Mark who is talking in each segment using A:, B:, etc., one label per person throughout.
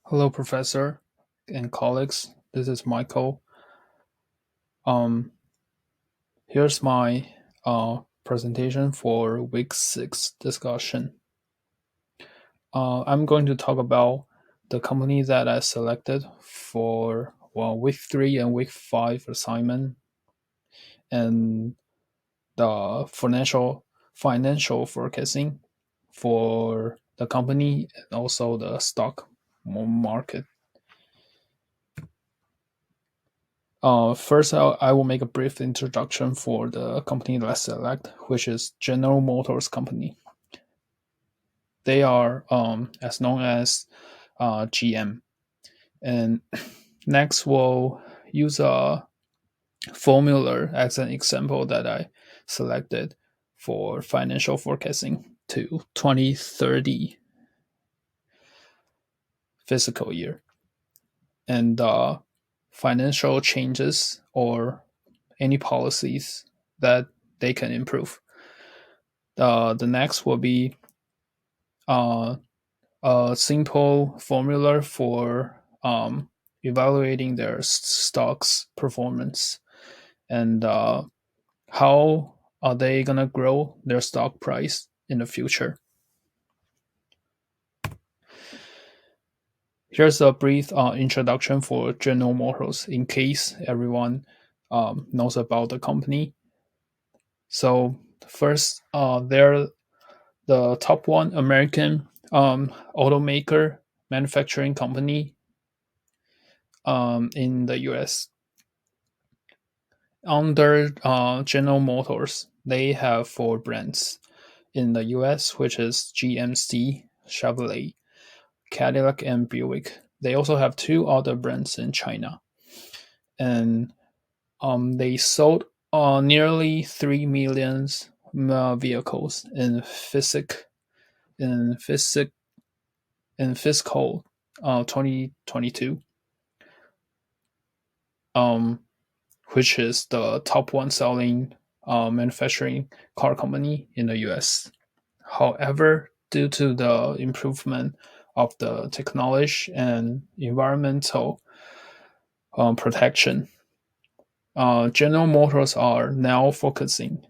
A: Hello, Professor and colleagues. This is Michael. Um, Here's my presentation for week 6 discussion. I'm going to talk about the company that I selected for week 3 and week 5 assignment, and the financial forecasting for the company and also the stock market. First, I will make a brief introduction for the company that I select, which is General Motors Company. They are as known as GM. And next, we'll use a formula as an example that I selected for financial forecasting to 2030 fiscal year. And financial changes or any policies that they can improve. The next will be uh, a simple formula for evaluating their stocks performance and how are they gonna grow their stock price in the future. Here's a brief introduction for General Motors in case everyone knows about the company. So first, they're the top one American automaker manufacturing company in the US. Under General Motors, they have four brands in the US, which is GMC, Chevrolet, Cadillac, and Buick. They also have two other brands in China. And they sold nearly 3 million vehicles in physic in fiscal 2022, um, which is the top one selling manufacturing car company in the US. However, due to the improvement of the technology and environmental protection, General Motors are now focusing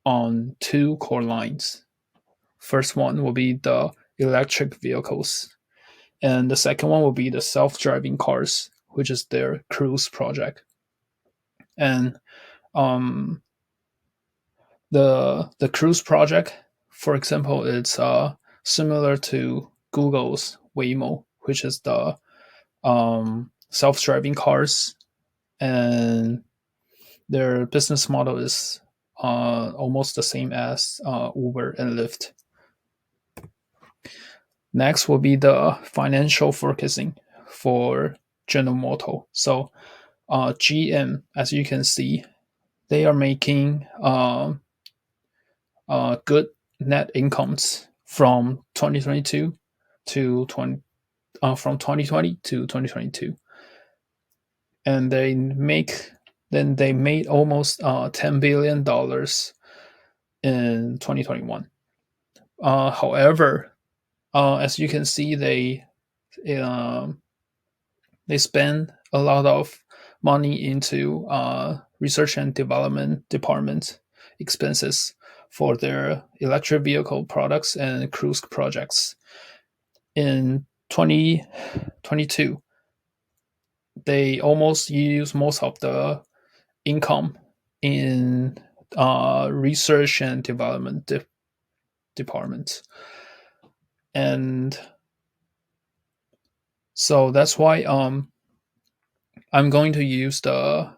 A: on two core lines. First one will be the electric vehicles, and the second one will be the self-driving cars, which is their Cruise project. And um, the Cruise project, for example, it's similar to Google's Waymo, which is the self-driving cars, and their business model is almost the same as Uber and Lyft. Next will be the financial forecasting for General Motors. So GM, as you can see, they are making good net incomes from 2022 to 2020 to 2022, and they made almost $10 billion in 2021. However, as you can see, um, they spend a lot of money into research and development department expenses for their electric vehicle products and cruise projects. In 2022, they almost use most of the income in research and development departments. And so that's why I'm going to use the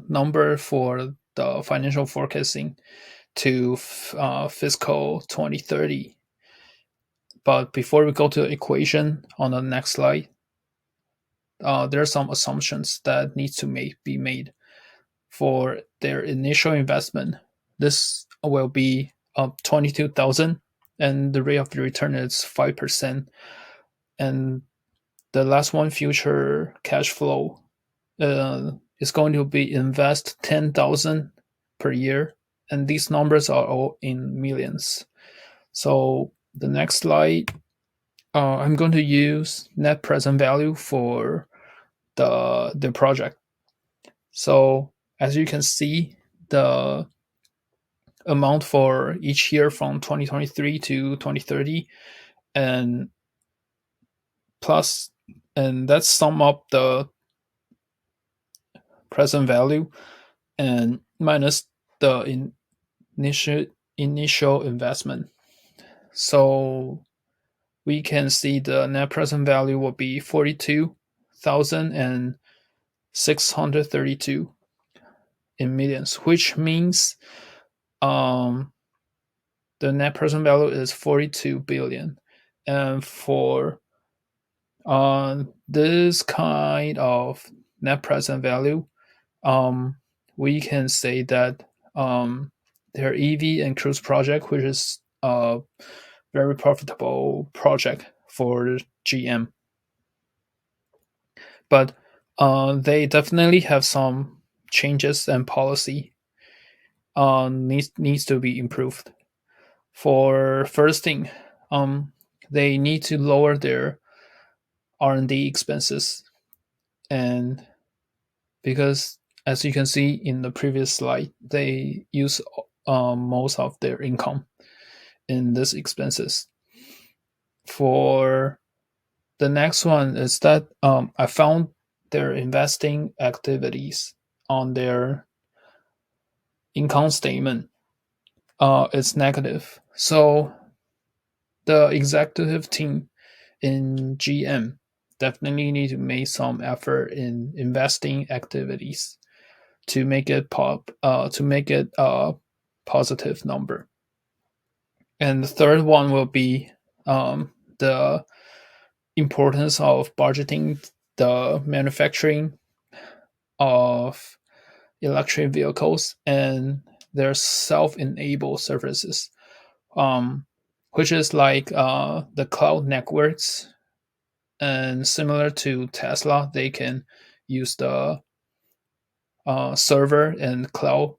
A: number for the financial forecasting to fiscal 2030. But before we go to the equation on the next slide, there are some assumptions that need to be made for their initial investment. This will be 22,000, and the rate of the return is 5%. And the last one, future cash flow, is going to be invest 10,000 per year, and these numbers are all in millions. So the next slide I'm going to use net present value for the project. So as you can see, the amount for each year from 2023 to 2030, and plus, and that's sum up the present value and minus the initial initial investment. So we can see the net present value will be 42,632 in millions, which means um, the net present value is 42 billion. And for this kind of net present value, um, we can say that their EV and cruise project, which is a very profitable project for GM, but they definitely have some changes and policy needs to be improved. For first thing, they need to lower their R&D expenses, and because as you can see in the previous slide, they use most of their income in these expenses. For the next one is that I found their investing activities on their income statement is negative. So the executive team in GM definitely need to make some effort in investing activities to make it a positive number. And the third one will be the importance of budgeting the manufacturing of electric vehicles and their self-enabled services, um, which is like the cloud networks. And similar to Tesla, they can use the server and cloud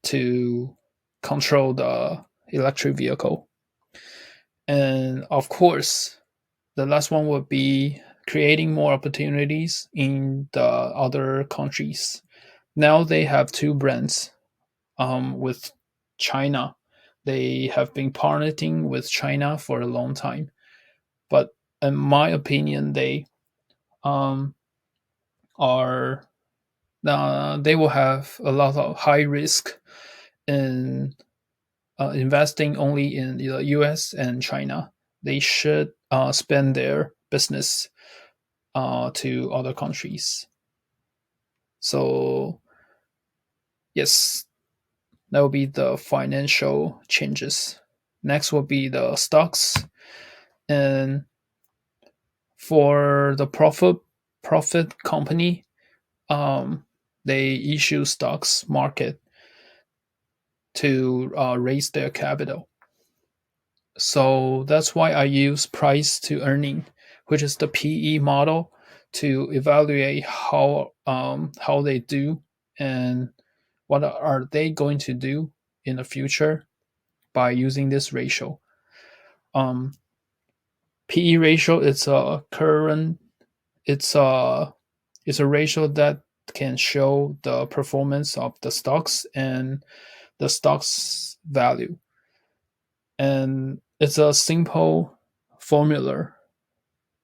A: to control the electric vehicle. And of course, the last one would be creating more opportunities in the other countries. Now they have two brands with China. They have been partnering with China for a long time, but in my opinion, um, are they will have a lot of high risk in investing only in the US and China. They should spend their business to other countries. So, yes, that will be the financial changes. Next will be the stocks. And for the profit company, they issue stocks market to raise their capital. So that's why I use price to earning, which is the PE model, to evaluate how they do and what are they going to do in the future by using this ratio. Um, PE ratio is a current it's a it's a ratio that can show the performance of the stocks and the stock's value. And it's a simple formula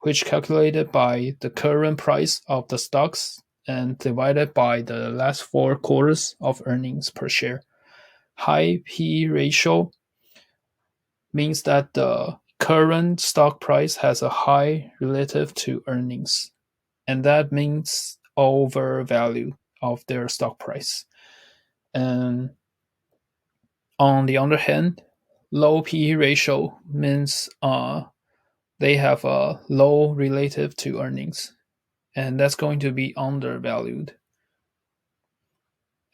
A: which calculated by the current price of the stocks and divided by the last 4 quarters of earnings per share. High P ratio means that the current stock price has a high relative to earnings, and that means overvalue of their stock price. And on the other hand, low PE ratio means they have a low relative to earnings, and that's going to be undervalued.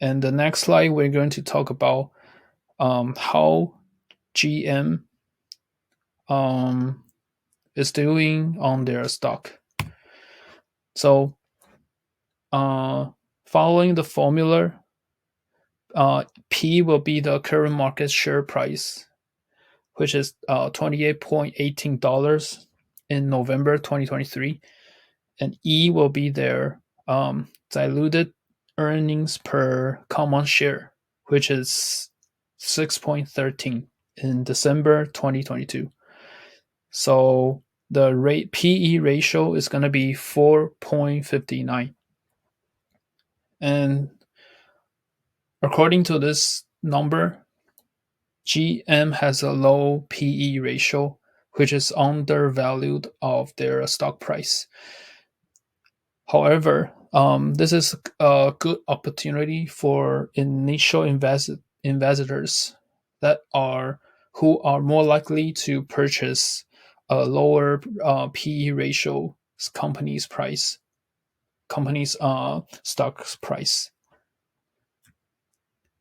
A: And the next slide, we're going to talk about how GM um, is doing on their stock. So, uh, following the formula, P will be the current market share price, which is $28.18 in November 2023, and E will be their diluted earnings per common share, which is 6.13 in December 2022. So the rate PE ratio is going to be 4.59. And according to this number, GM has a low PE ratio, which is undervalued of their stock price. However, this is a good opportunity for initial investors that are who are more likely to purchase a lower PE ratio company's stock price.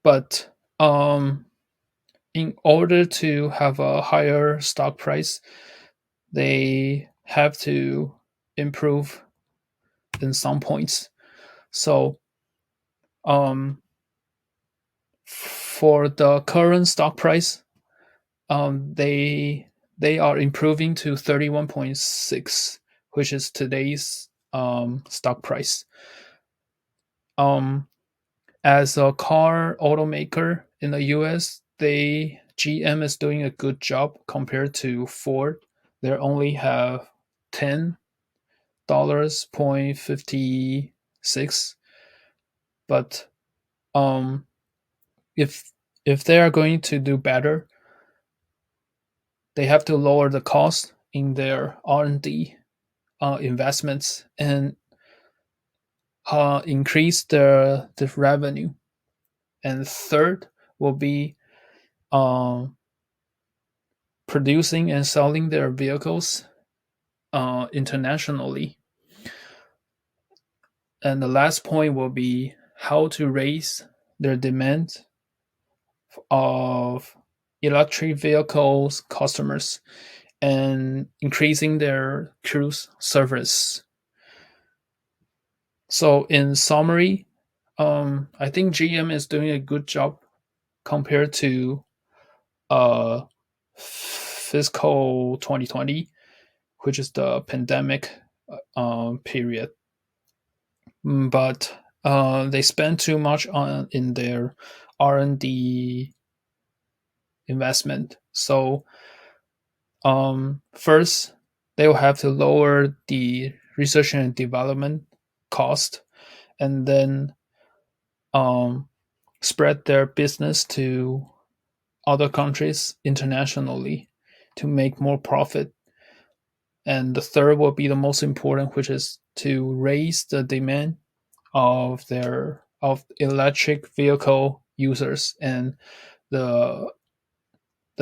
A: But in order to have a higher stock price, they have to improve in some points. So for the current stock price, they are improving to 31.6, which is today's stock price. As a car automaker in the US, GM is doing a good job compared to Ford. They only have $10.56, but if they are going to do better, they have to lower the cost in their R&D investments and increase the revenue. And third will be producing and selling their vehicles internationally. And the last point will be how to raise their demand of electric vehicles customers and increasing their cruise service. So in summary, I think GM is doing a good job compared to fiscal 2020, which is the pandemic period. But they spend too much on in their R&D investment. So first, they will have to lower the research and development cost, and then spread their business to other countries internationally to make more profit. And the third will be the most important, which is to raise the demand of electric vehicle users and the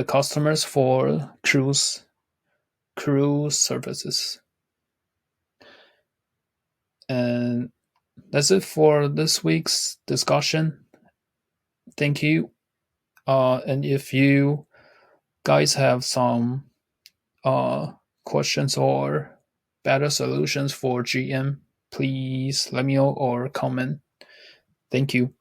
A: customers for cruise services. And that's it for this week's discussion. Thank you. And if you guys have some questions or better solutions for GM, please let me know or comment. Thank you.